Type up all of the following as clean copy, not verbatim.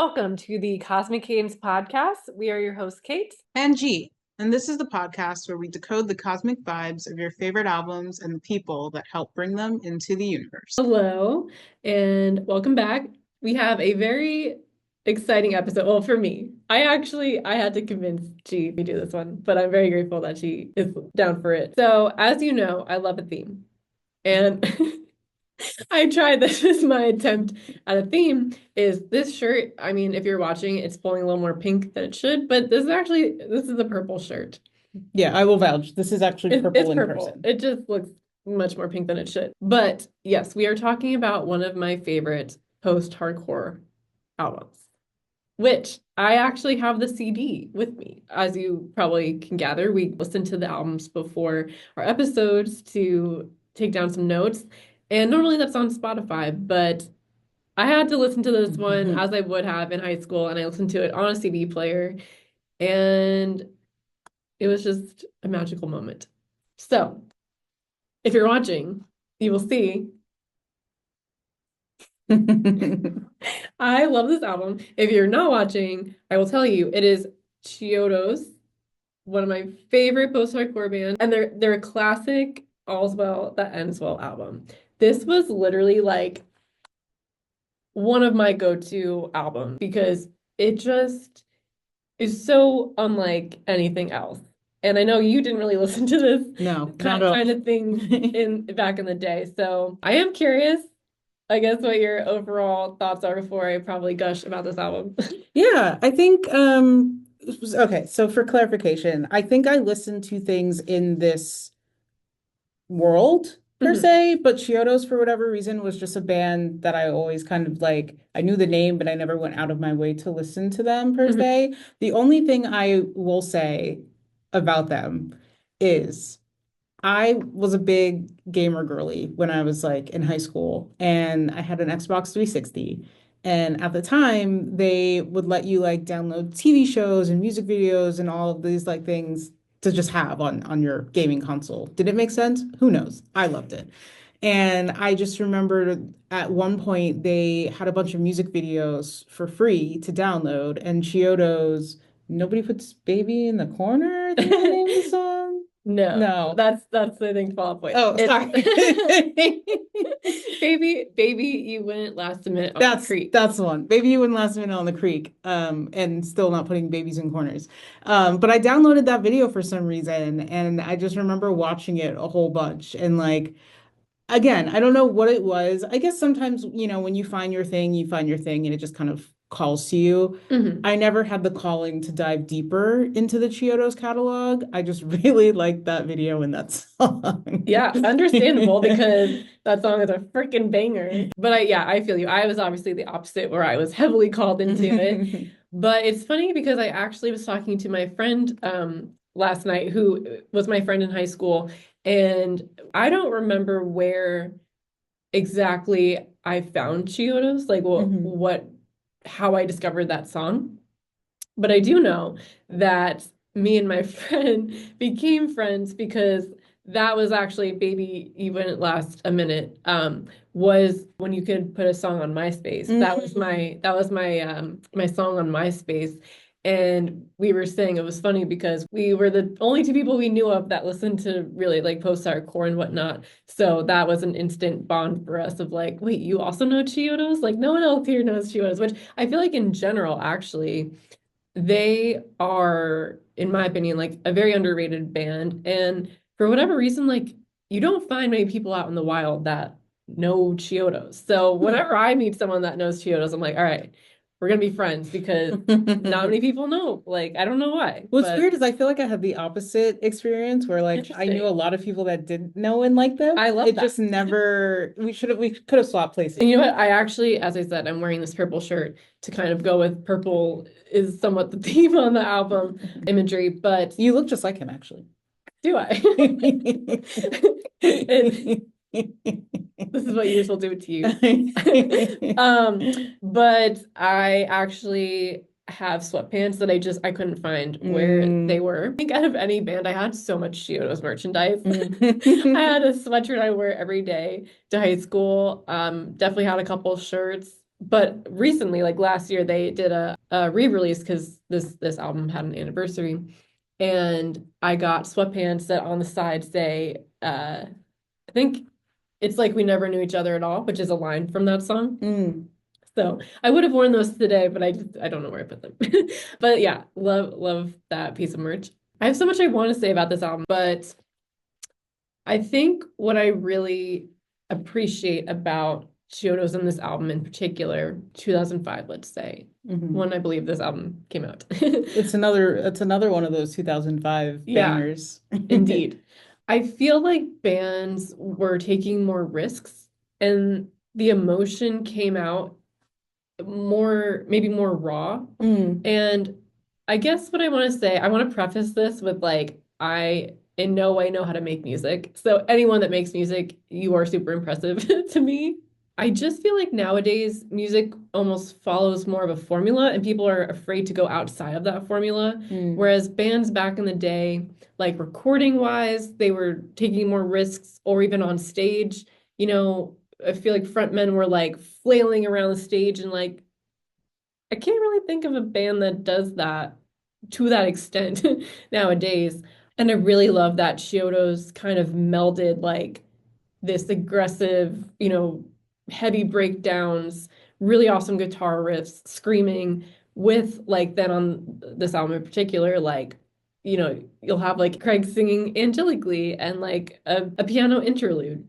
Welcome to the Cosmic Cadence podcast. We are your hosts, Kate and G. And this is the podcast where we decode the cosmic vibes of your favorite albums and the people that help bring them into the universe. Hello, and welcome back. We have a very exciting episode. Well, for me, I had to convince G to do this one, but I'm very grateful that she is down for it. So, as you know, I love a theme. And I tried this as my attempt at a theme is this shirt. I mean, if you're watching, it's pulling a little more pink than it should, but this is a purple shirt. Yeah, I will vouch. This is actually purple It's in purple. person. It just looks much more pink than it should. But yes, we are talking about one of my favorite post-hardcore albums, which I actually have the CD with me. As you probably can gather, we listened to the albums before our episodes to take down some notes. And normally that's on Spotify, but I had to listen to this one as I would have in high school, and I listened to it on a CD player, and it was just a magical moment. So, if you're watching, you will see. I love this album. If you're not watching, I will tell you, it is Chiodos, one of my favorite post-hardcore bands, and they're a classic All's Well That Ends Well album. This was literally like one of my go-to albums because it just is so unlike anything else. And I know you didn't really listen to this kind of thing in back in the day. So I am curious, I guess, what your overall thoughts are before I probably gush about this album. Yeah, I think okay, so for clarification, I think I listened to things in this world per se, but Chiodos for whatever reason was just a band that I always kind of like. I knew the name, but I never went out of my way to listen to them per se. The only thing I will say about them is I was a big gamer girly when I was like in high school, and I had an Xbox 360. And at the time, they would let you like download TV shows and music videos and all of these like things to just have on your gaming console. Did it make sense? Who knows? I loved it. And I just remember at one point they had a bunch of music videos for free to download, and Chiodos, Nobody Puts Baby in the Corner, I think the name of the song. No, that's the thing to follow up with. Oh, sorry. Baby, you wouldn't last a minute on the creek. That's the one. Baby, you wouldn't last a minute on the creek. And still not putting babies in corners. But I downloaded that video for some reason, and I just remember watching it a whole bunch. And like, again, I don't know what it was. I guess sometimes, when you find your thing, and it just kind of calls to you. I never had the calling to dive deeper into the Chiodos catalog. I just really liked that video and that song. Yeah, understandable because that song is a freaking banger. But I feel you. I was obviously the opposite where I was heavily called into it. But it's funny because I actually was talking to my friend last night who was my friend in high school, and I don't remember where exactly I found Chiodos, like how I discovered that song. But I do know that me and my friend became friends because that was actually Baby You Wouldn't Last a Minute, was when you could put a song on MySpace. That was my song on MySpace. And we were saying it was funny because we were the only two people we knew of that listened to really like post-hardcore and whatnot. So that was an instant bond for us of like, wait, you also know Chiodos? Like no one else here knows Chiodos, which I feel like in general, actually, they are, in my opinion, like a very underrated band. And for whatever reason, like you don't find many people out in the wild that know Chiodos. So whenever I meet someone that knows Chiodos, I'm like, all right, we're gonna be friends because not many people know. Like, I don't know why. What's weird is I feel like I had the opposite experience where like I knew a lot of people that didn't know and like them. I love it that. Just never we could have swapped places. And you know what? I actually, as I said, I'm wearing this purple shirt to kind of go with purple is somewhat the theme on the album imagery, but you look just like him actually. Do I? This is what usual do to you. But I actually have sweatpants that I couldn't find where they were. I think out of any band, I had so much Chiodos merchandise. I had a sweatshirt I wear every day to high school. Definitely had a couple shirts. but recently, like last year, they did a re-release because this album had an anniversary, and I got sweatpants that on the side say, I think it's like we never knew each other at all, which is a line from that song. Mm. So I would have worn those today, but I don't know where I put them. But yeah, love that piece of merch. I have so much I want to say about this album, but I think what I really appreciate about Chiodos on this album in particular, 2005, let's say, Mhm. when I believe this album came out. It's another one of those 2005 Yeah, bangers. indeed. I feel like bands were taking more risks and the emotion came out more, maybe more raw. Mm. And I guess what I want to say, I want to preface this with like, I in no way know how to make music. So anyone that makes music, you are super impressive to me. I just feel like nowadays music almost follows more of a formula and people are afraid to go outside of that formula. Mm. Whereas bands back in the day, like recording wise, they were taking more risks or even on stage, you know, I feel like frontmen were like flailing around the stage and like I can't really think of a band that does that to that extent nowadays. And I really love that Chiodos kind of melded like this aggressive, heavy breakdowns, really awesome guitar riffs, screaming with like then on this album in particular, like, you'll have like Craig singing angelically and like a piano interlude.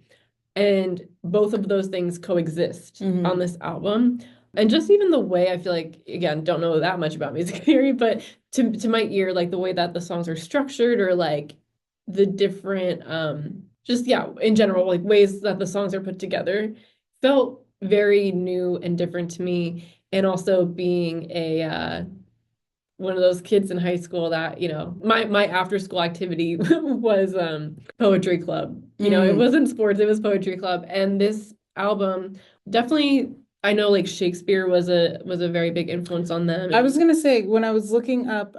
And both of those things coexist on Mhm. this album. And just even the way I feel like, again, don't know that much about music theory, but to my ear, like the way that the songs are structured or like the different just yeah, in general, like ways that the songs are put together felt very new and different to me. And also being a one of those kids in high school that, my after school activity was poetry club. It Mm. wasn't sports, it was poetry club. And this album definitely I know like Shakespeare was a very big influence on them I was and gonna say when I was looking up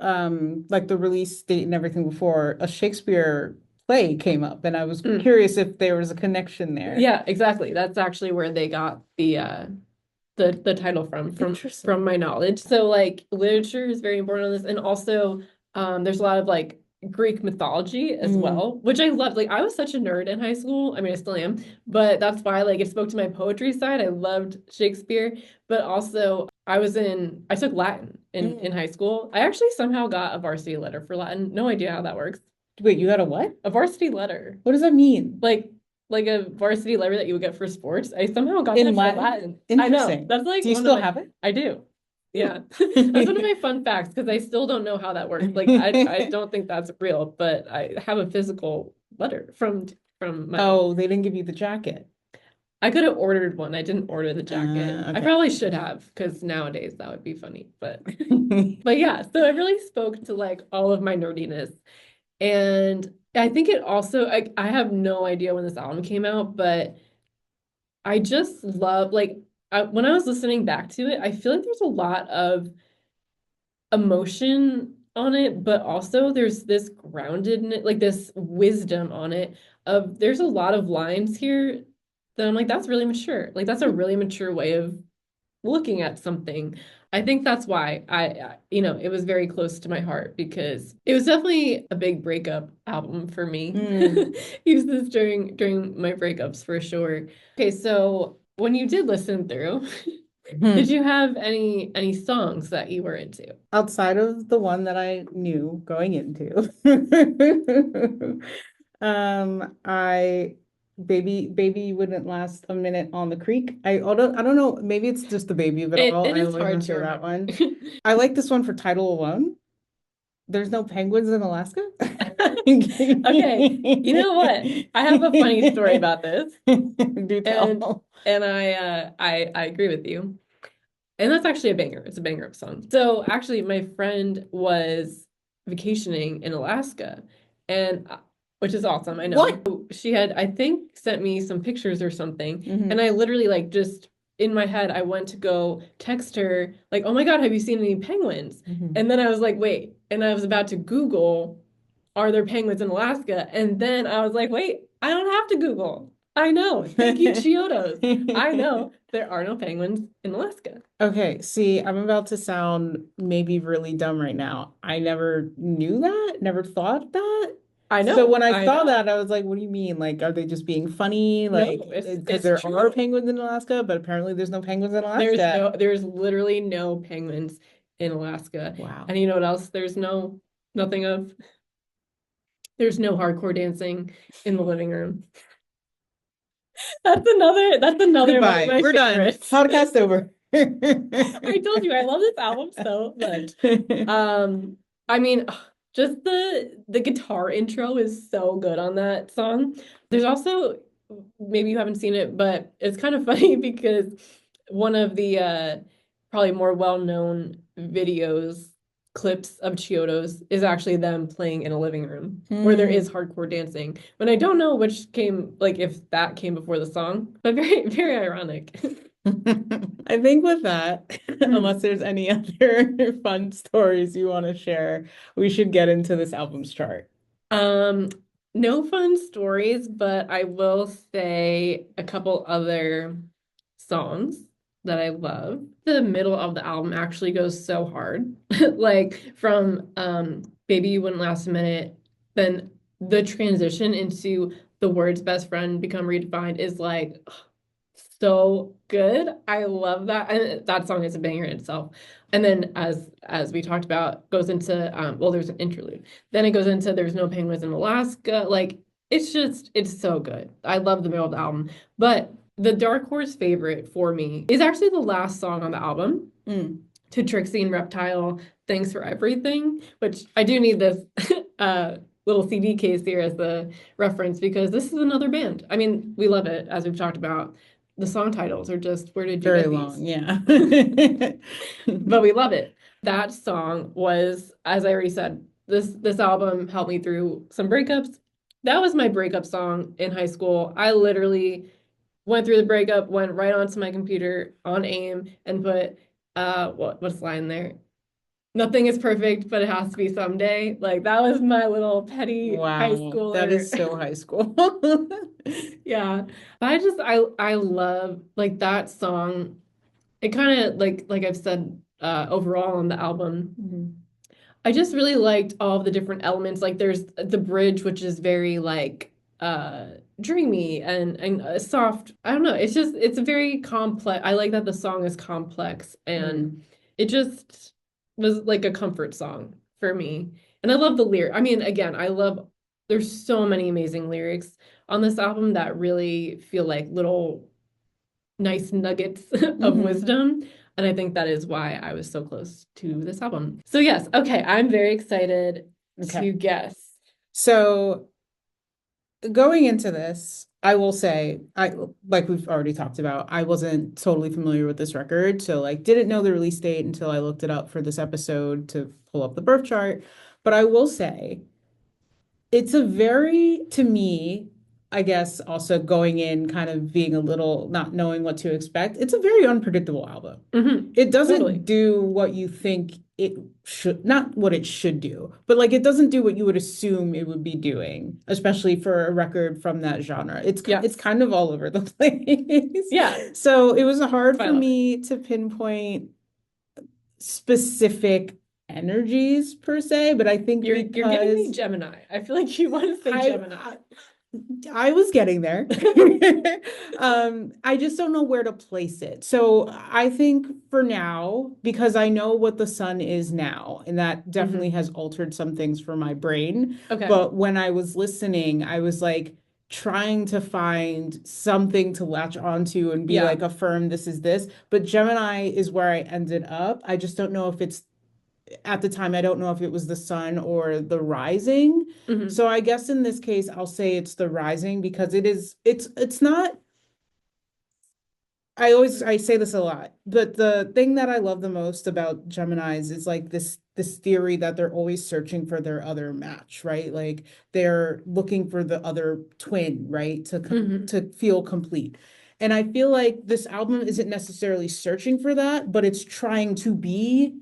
like the release date and everything before, a Shakespeare play came up, and I was mm, curious if there was a connection there. yeah, exactly. That's actually where they got the title from Interesting. my knowledge. So like literature is very important on this, and also there's a lot of like Greek mythology as Mm. well, which I loved. Like I was such a nerd in high school. I mean, I still am, but that's why like it spoke to my poetry side. I loved Shakespeare, but also I took Latin in Mm. high school. I actually somehow got a varsity letter for Latin. No idea how that works. Wait, you had a what? A varsity letter. What does that mean? Like like a varsity letter that you would get for sports. I somehow got In that for Latin? Latin. I know. Interesting. That's like Do you one of still my have it? I do. Yeah. That's one of my fun facts because I still don't know how that works. Like I don't think that's real, but I have a physical letter from my Oh, they didn't give you the jacket. I could have ordered one. I didn't order the jacket. I Okay. probably should have because nowadays that would be funny. But yeah, so it really spoke to like all of my nerdiness. And I think it also I have no idea when this album came out, but I just love like when I was listening back to it, I feel like there's a lot of emotion on it, but also there's this groundedness, like this wisdom on it of there's a lot of lines here that I'm like, that's really mature. Like that's a really mature way of looking at something. I think that's why it was very close to my heart because it was definitely a big breakup album for me. Mm. Use this during my breakups for sure. Okay, so when you did listen through, did Hmm. you have any songs that you were into? Outside of the one that I knew going into. I baby wouldn't last a minute on the creek. I don't know, maybe it's just the baby of it It all. it I is always hard want to to say that remember. one. I like this one for title alone. There's no penguins in Alaska. Okay, you know what? I have a funny story about this, Do and tell. and I agree with you. And that's actually a banger. It's a banger of a song. So actually, my friend was vacationing in Alaska, and which is awesome. I know. What? So she had, I think, sent me some pictures or something, and Hmm. I literally like just in my head, I went to go text her like, "Oh my God, have you seen any penguins?" Hmm. And then I was like, "Wait," and I was about to Google, "Are there penguins in Alaska?" And then I was like, "Wait, I don't have to Google." I know. Thank you, Chiodos. I know there are no penguins in Alaska. Okay, see, I'm about to sound maybe really dumb right now. I never knew that, never thought that. I So know. when I I saw know. that, I was like, what do you mean? Like, are they just being funny? No, Like, it's because it's there are true. penguins in Alaska, but apparently there's no penguins in Alaska. There's literally no penguins in Alaska. Wow. And you know what else? Nothing of. There's no hardcore dancing in the living room. That's another one of Goodbye. my We're done. favorites. Podcast over. I told you I love this album so much. Um, I mean, just the guitar intro is so good on that song. There's also maybe you haven't seen it, but it's kind of funny because one of the probably more well-known videos clips of Chiodos is actually them playing in a living room where there is Hmm. hardcore dancing. But I don't know which came like if that came before the song, but very very ironic. I think with that, unless there's any other fun stories you want to share, we should get into this album's chart. Um, no fun stories, but I will say a couple other songs that I love. The middle of the album actually goes so hard. Like from Baby You Wouldn't Last a Minute, then the transition into the words best friend become redefined is like so good. I love that. And that song is a banger in itself. And then as we talked about, goes into well, there's an interlude. Then it goes into There's No Penguins in Alaska. Like it's so good. I love the middle of the album. But the dark horse favorite for me is actually the last song on the album, Mm. To Trixie and Reptile, Thanks for Everything, which I do need this little CD case here as the reference because this is another band. I mean, we love it, as we've talked about. The song titles are just, where did you Very get long, these? yeah. But we love it. That song was, as I already said, this album helped me through some breakups. That was my breakup song in high school. I literally went through the breakup, went right onto my computer on AIM and put what's the line there? Nothing is perfect, but it has to be someday. Like that was my little petty high Wow, that schooler. is so high school. Yeah. But I love like that song. It kind of like I've said overall on the album. Mhm. I just really liked all of the different elements. Like there's the bridge, which is very like dreamy and soft. I don't know. It's a very complex. I like that the song is complex Mm. and it just was like a comfort song for me. And I love the lyric. I mean, again, I love there's so many amazing lyrics on this album that really feel like little nice nuggets of Mhm. wisdom. And I think that is why I was so close to this album. So, yes, okay, I'm very excited Okay. to guess. So going into this, I will say, I like we've already talked about, I wasn't totally familiar with this record, so like didn't know the release date until I looked it up for this episode to pull up the birth chart. But I will say it's a very, to me, I guess also going in kind of being a little not knowing what to expect, it's a very unpredictable album. It doesn't Totally. do what you think it should, not what it should do, but like it doesn't do what you would assume it would be doing, especially for a record from that genre. It's Yes. kind of all over the Yeah. place. So it was That's hard why I for love it. me to pinpoint specific energies per se, but I think You're giving me because Gemini. I feel like you want to say I, Gemini. I was getting there. I just don't know where to place it. So I think for now, because I know what the sun is now, and that definitely Hmm. has altered some things for my brain. Okay. But when I was listening, I was like trying to find something to latch onto and be Yeah. like, affirm this is this. But Gemini is where I ended up. I just don't know if it's at the time, I don't know if it was the sun or the rising. Hmm. So I guess in this case, I'll say it's the rising because it's not, I say this a lot, but the thing that I love the most about Geminis is like this theory that they're always searching for their other match, right? Like they're looking for the other twin, right? Hmm. To feel complete. And I feel like this album isn't necessarily searching for that, but it's trying to be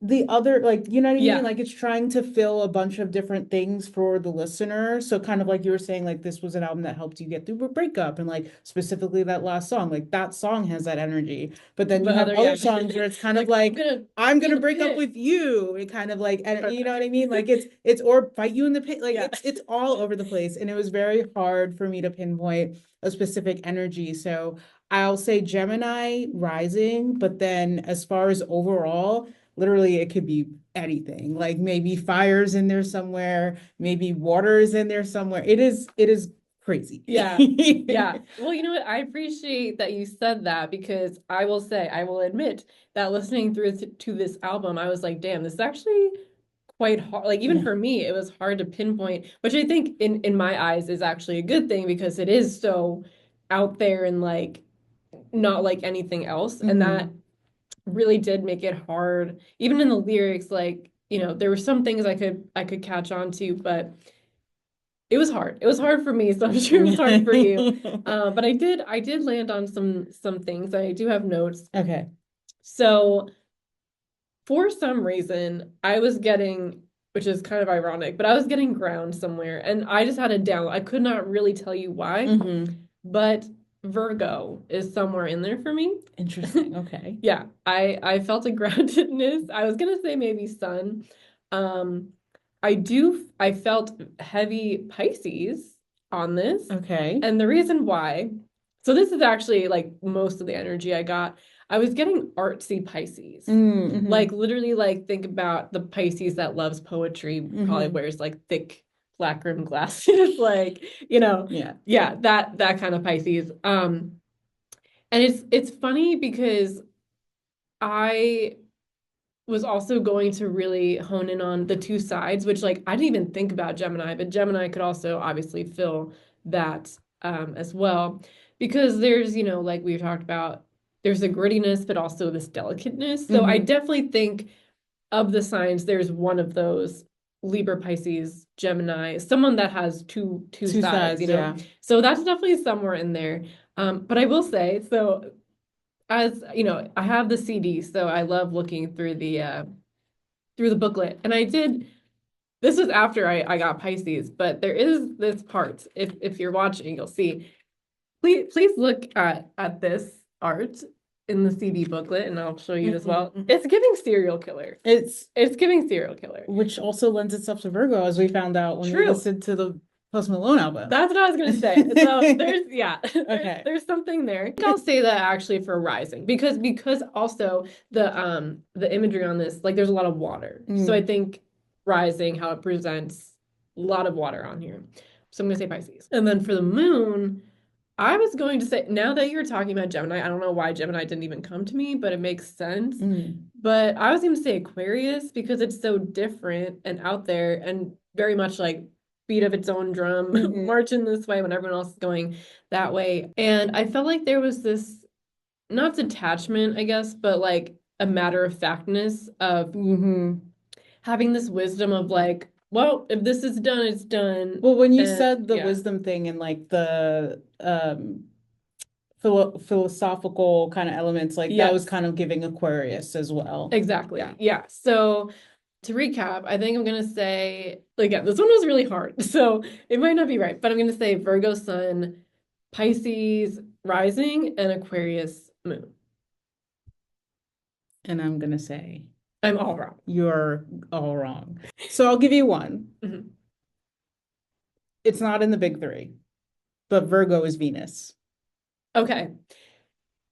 the other, like, you know what I mean? Yeah. Like it's trying to fill a bunch of different things for the listener. So kind of like you were saying, like this was an album that helped you get through a breakup, and like specifically that last song, like that song has that energy. But then you But have other, other yeah. songs where it's kind of Like, I'm like, gonna I'm be in gonna the break up pit. with you. It kind of like, and you know what I mean? Perfect. Like it's or fight you in the pit. Like Yeah. it's all over the place. And it was very hard for me to pinpoint a specific energy. So I'll say Gemini rising, but then as far as overall, literally it could be anything. Like maybe fire's in there somewhere, maybe water is in there somewhere. It is crazy. Yeah. Yeah. Well, you know what? I appreciate that you said that because I will say, I will admit that listening through to this album, I was like, damn, this is actually quite hard. Like even Yeah. for me, it was hard to pinpoint, which I think in my eyes is actually a good thing because it is so out there and like not like anything else. And that Hmm. really did make it hard. Even in the lyrics, like, there were some things I could catch on to, but it was hard. It was hard for me, so I'm sure it was hard for you. But I did land on some things. I do have notes. Okay. So for some reason, I was getting, which is kind of ironic, but I was getting ground somewhere, and I just had a down. I could not really tell you why, Hmm. but Virgo is somewhere in there for me. Interesting. Okay. Yeah, I felt a groundedness. I was gonna say maybe sun. Um, I felt heavy Pisces on this. Okay. And the reason why, so this is actually like most of the energy I got. I was getting artsy Pisces. Mm-hmm. Like literally like think about the Pisces that loves poetry, probably Hmm. wears like thick black rimmed glasses, like, Yeah. yeah, that kind of Pisces. And it's funny because I was also going to really hone in on the two sides, which like I didn't even think about Gemini, but Gemini could also obviously fill that as well. Because there's, like we talked about, there's a grittiness, but also this delicateness. So I Hmm. definitely think of the signs, there's one of those Libra, Pisces, Gemini, someone that has two Two sides, sides, yeah. So that's definitely somewhere in there. But I will say, so as you know, I have the CD, so I love looking through the booklet. And this was after I got Pisces, but there is this part. If you're watching, you'll see. Please look at this art in the CD booklet, and I'll show you as well. Hmm. It's giving serial killer. It's It's giving serial killer. which also lends itself to Virgo, as we found out when we True. listened to the Post Malone album. That's what I was gonna say. So there's yeah, Okay. there's something there. I think I'll say that actually for rising because also the imagery on this, like there's a lot of water. So I Mm. think rising, how it presents a lot of water on here. So I'm gonna say Pisces. And then for the moon, I was going to say, now that you're talking about Gemini, I don't know why Gemini didn't even come to me, but it makes sense. Mm. But I was going to say Aquarius because it's so different and out there and very much like beat of its own drum, Hmm. marching this way when everyone else is going that way. And I felt like there was this, not detachment, I guess, but like a matter of factness of Hmm. having this wisdom of like, well, if this is done, it's done. Well, when you And said the yeah, wisdom thing and like the philosophical kind of elements, like that was yes. kind of giving Aquarius as well. Yeah. Exactly. Yeah. So to recap, I think I'm gonna say, like, yeah, this one was really hard. So it might not be right, but I'm gonna say Virgo Sun, Pisces rising, and Aquarius moon. And I'm gonna say I'm all wrong. you're all wrong. So I'll give you one. Mhm. It's not in the big three, but Virgo is Venus. Okay.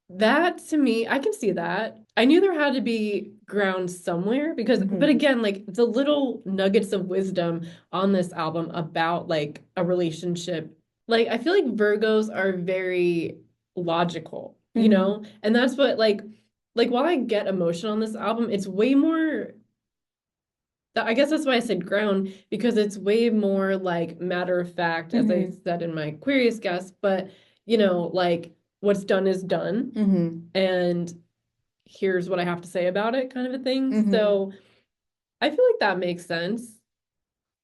That to me, I can see that. I knew there had to be ground somewhere because, but Hmm. again, like the little nuggets of wisdom on this album about like a relationship. Like, I feel like Virgos are very logical, Hmm. And that's what like while I get emotion on this album, it's way more, I guess that's why I said ground because it's way more like matter of fact, as I Hmm. said in my Aquarius guest, but like what's done is done. Hmm. And here's what I have to say about it, kind of a thing. Hmm. So I feel like that makes sense.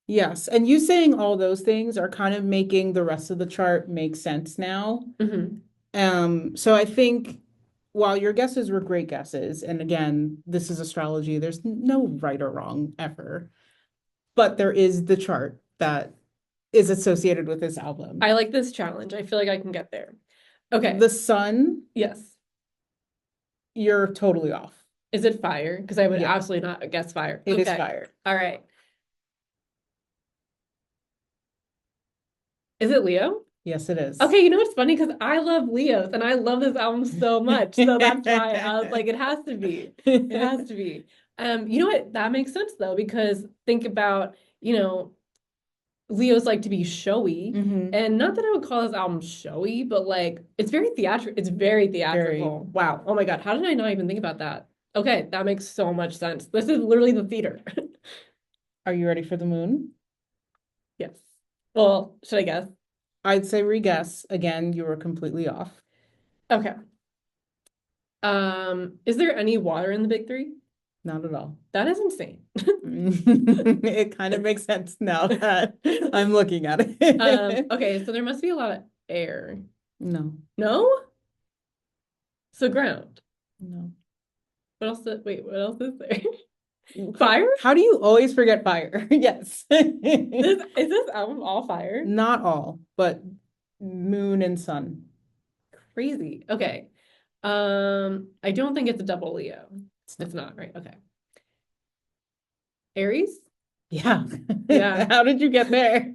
Yes. And you saying all those things are kind of making the rest of the chart make sense now. Hmm. So I think while your guesses were great guesses, and again, this is astrology, there's no right or wrong ever, but there is the chart that is associated with this album. I like this challenge. I feel like I can get there. Okay. The sun, Yes. you're totally off. Is it fire? Because I would Yeah. absolutely not guess fire. It is Okay. fire. All right. Is it Leo? Yes, it is. Okay, you know what's funny? Because I love Leos and I love this album so much. So that's why I was like, it has to be. It has to be. You know what? That makes sense though, because think about, Leos like to be showy. Mhm. And not that I would call this album showy, but like it's very theatrical. It's very theatrical. Wow. Oh my God. How did I not even think about that? Okay, that makes so much sense. This is literally the theater. Are you ready for the moon? Yes. Well, should I guess? I'd say re-guess. Again, you were completely off. Okay. Is there any water in the big three? Not at all. That is insane. It kind of makes sense now that I'm looking at it. Okay, so there must be a lot of air. No, No? So ground. no. Wait, what else is there? Fire? How do you always forget fire? Yes. Is this album all fire? Not all, but moon and sun. Crazy. Okay. I don't think it's a double Leo. It's not, right? Okay. Aries? Yeah. Yeah. How did you get there?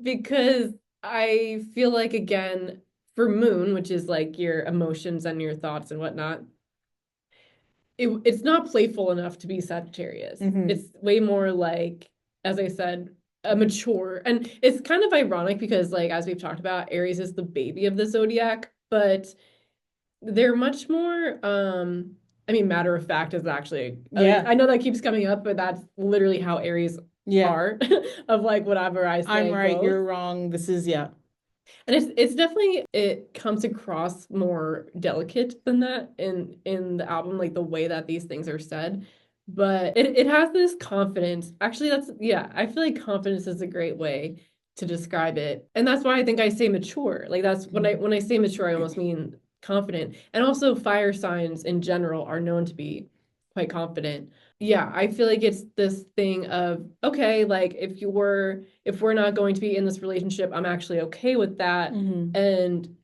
Because I feel like again, for moon, which is like your emotions and your thoughts and whatnot, it's not playful enough to be Sagittarius. Mhm. It's way more like, as I said, a mature. And it's kind of ironic because, like, as we've talked about, Aries is the baby of the zodiac, but they're much more, I mean, matter of fact is actually, Yeah. I know that keeps coming up, but that's literally how Aries Yeah. are of like whatever I say I'm right, goes. you're wrong. This is, yeah. And it's definitely it comes across more delicate than that in the album, like the way that these things are said. But it has this confidence. Actually, yeah, I feel like confidence is a great way to describe it. And that's why I think I say mature. Like that's when I say mature, I almost mean confident. And also fire signs in general are known to be quite confident. Yeah, I feel like it's this thing of, okay, like if we're not going to be in this relationship, I'm actually okay with that. Mhm. And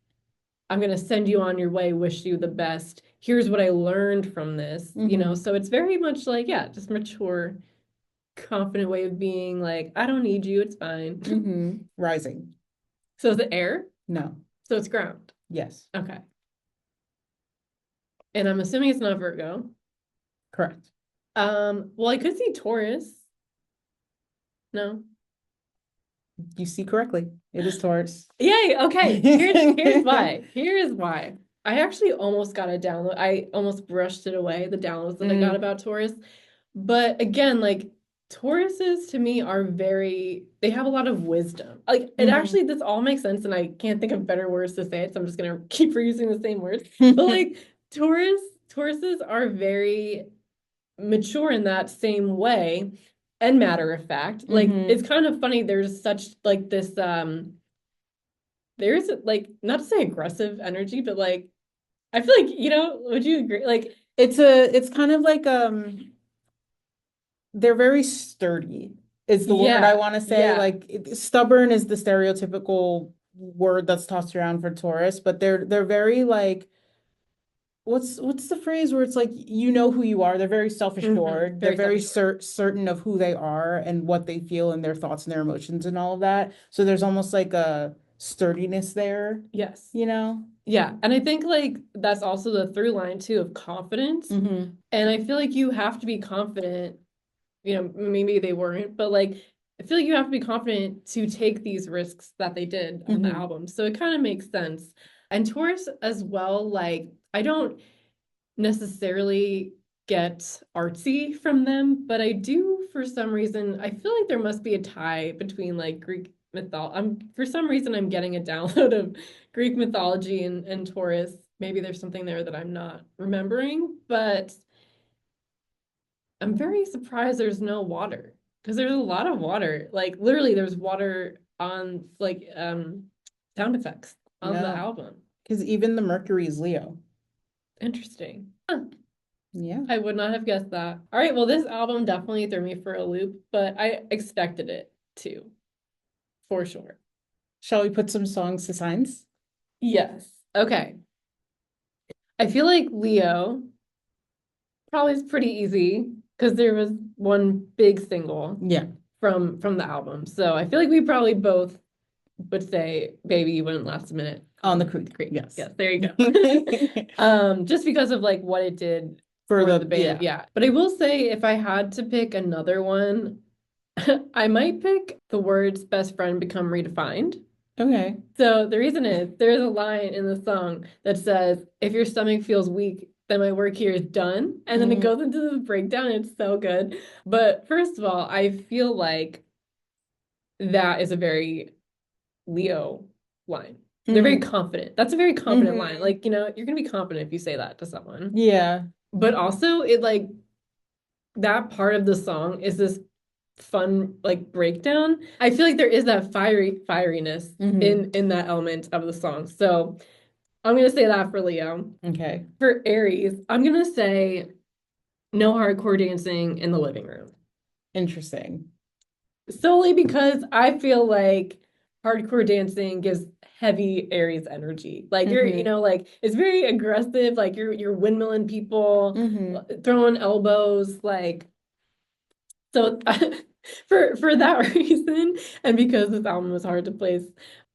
I'm gonna send you on your way, wish you the best. Here's what I learned from this, Mhm. So it's very much like, yeah, just mature, confident way of being like, I don't need you, it's fine. Mhm. Rising. So is it air? No. So it's ground. Yes. Okay. And I'm assuming it's not Virgo. Correct. Well, I could see Taurus. No. You see correctly. It is Taurus. Yay, okay. Here's why. Here's why. I actually almost got a download. I almost brushed it away, the downloads that I got about Taurus. But again, like Tauruses to me are they have a lot of wisdom. Like it actually, this all makes sense, and I can't think of better words to say it, so I'm just gonna keep reusing the same words. But like Tauruses are very mature in that same way and matter of fact. Like it's kind of funny, there's such like this there's like not to say aggressive energy, but like I feel like, would you agree? Like it's kind of like they're very sturdy is the word I want to say. yeah. Like stubborn is the stereotypical word that's tossed around for Taurus, but they're very like what's the phrase where it's like you know who you are. They're very self-assured. They're very certain of who they are and what they feel and their thoughts and their emotions and all of that. So there's almost like a sturdiness there, Yes. Yeah. And I think like that's also the through line too of confidence. And I feel like you have to be confident, maybe they weren't, but like I feel like you have to be confident to take these risks that they did on the album. So it kind of makes sense. And Taurus as well, like I don't necessarily get artsy from them, but I do for some reason, I feel like there must be a tie between like Greek mythology. For some reason I'm getting a download of Greek mythology and Taurus. Maybe there's something there that I'm not remembering, but I'm very surprised there's no water because there's a lot of water. Like literally there's water on like sound effects on the album. Because even the Mercury is Leo. Interesting. Yeah. I would not have guessed that. All right, well, this album definitely threw me for a loop, but I expected it to, for sure. Shall we put some songs to signs? Yes. Okay. I feel like Leo probably is pretty easy because there was one big single Yeah. from the album. So I feel like we probably both would say "Baby You Wouldn't Last a Minute" On the Creek. Yes. Yes. There you go. Just because of like what it did For for the the band. Yeah. But I will say if I had to pick another one, I might pick the words "best friend become redefined." Okay. So the reason is there's a line in the song that says, "If your stomach feels weak, then my work here is done." And then it goes into the breakdown. And it's so good. But first of all, I feel like that is a very Leo line. They're very confident. That's a very confident line. Like, you're gonna be confident if you say that to someone. Yeah. But also it like that part of the song is this fun like breakdown. I feel like there is that fieriness in that element of the song. So I'm gonna say that for Leo. Okay. For Aries, I'm gonna say no hardcore dancing in the living room. Interesting. Solely because I feel like hardcore dancing gives heavy Aries energy. Like like it's very aggressive, like you're windmilling people, throwing elbows, like so for that reason, and because this album was hard to place,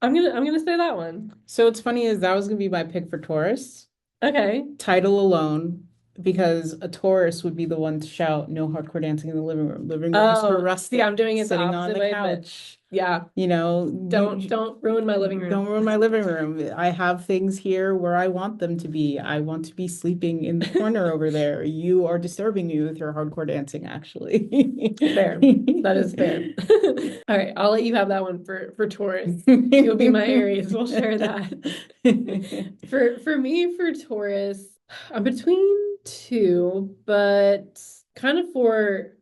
I'm gonna say that one. So what's funny is that was gonna be my pick for Taurus. Okay. Title alone, because a Taurus would be the one to shout no hardcore dancing in the living room. Living room is for Oh, see, rustic, I'm doing it the sitting on opposite the way, but couch. yeah, You know, don't ruin my living room. don't ruin my living room. I have things here where I want them to be. I want to be sleeping in the corner over there. You are disturbing me with your hardcore dancing, actually. Fair. That is fair. All right, I'll let you have that one for Taurus. You'll be my Aries. We'll share that. For me, for Taurus, I'm between two, but kind of for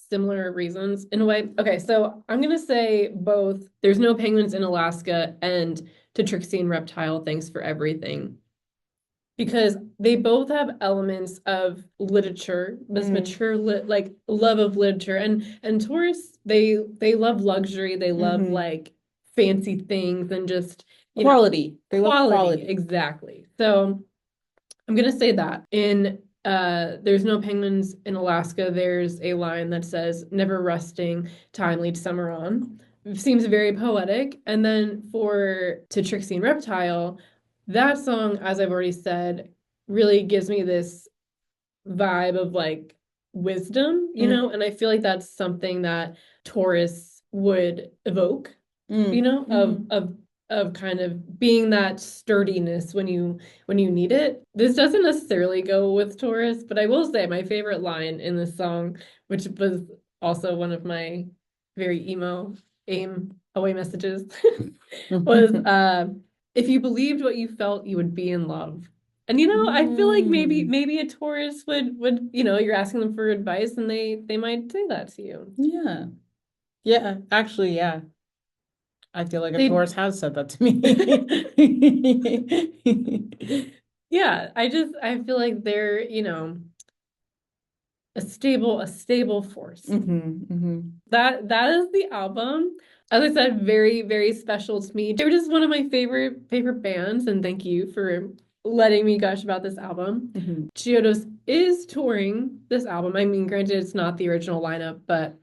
similar reasons in a way. Okay, so I'm gonna say both There's No Penguins in Alaska and To Trixie and Reptile, Thanks for Everything. Because they both have elements of literature, this mature like love of literature, and Taurus, they love luxury, they love like fancy things and just Quality. They love quality. quality. Exactly. So I'm gonna say that in There's No Penguins in Alaska, there's a line that says, "Never rusting, time leads summer on." It seems very poetic. And then for To Trixie and Reptile, that song, as I've already said, really gives me this vibe of like wisdom, and I feel like that's something that Taurus would evoke, of kind of being that sturdiness when you need it. This doesn't necessarily go with Taurus, but I will say my favorite line in this song, which was also one of my very emo aim away messages, was if you believed what you felt, you would be in love. And I feel like maybe a Taurus would, you're asking them for advice and they might say that to you. Yeah. Yeah, actually, yeah. I feel like a They Taurus has said that to me. Yeah, I feel like they're, a stable force. That is the album. As I said, very, very special to me. They were just one of my favorite bands, and thank you for letting me gush about this album. Chiodos is touring this album. I mean, granted, it's not the original lineup, but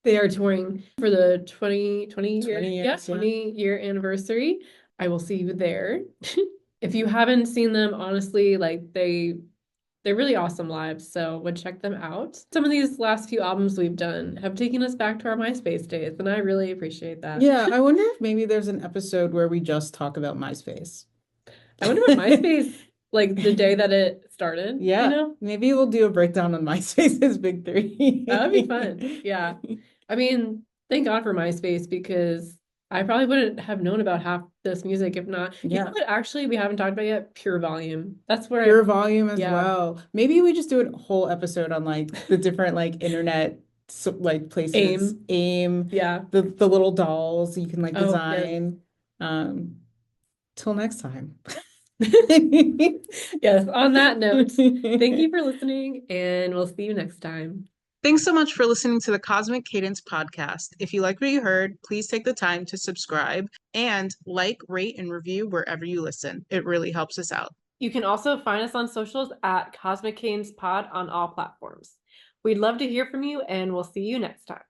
they are touring for the 20 year, 20 years, 20-year anniversary. I will see you there. If you haven't seen them, honestly, like they're really awesome live, so would check them out. Some of these last few albums we've done have taken us back to our MySpace days, and I really appreciate that. Yeah, I wonder if maybe there's an episode where we just talk about MySpace. I wonder what MySpace, like the day that it started, Yeah, maybe we'll do a breakdown on MySpace's big three. That would be fun. Yeah. I mean, thank God for MySpace because I probably wouldn't have known about half this music if not. You know what actually we haven't talked about yet? Pure Volume. That's where Pure Volume as well. Maybe we just do a whole episode on like the different like internet like places. AIM. Yeah. The little dolls you can like Oh, yes. design. Till next time. Yes, on that note, thank you for listening, and we'll see you next time. Thanks so much for listening to the Cosmic Cadence podcast. If you like what you heard, please take the time to subscribe and like, rate, and review wherever you listen. It really helps us out. You can also find us on socials at Cosmic Cadence Pod on all platforms. We'd love to hear from you, and we'll see you next time.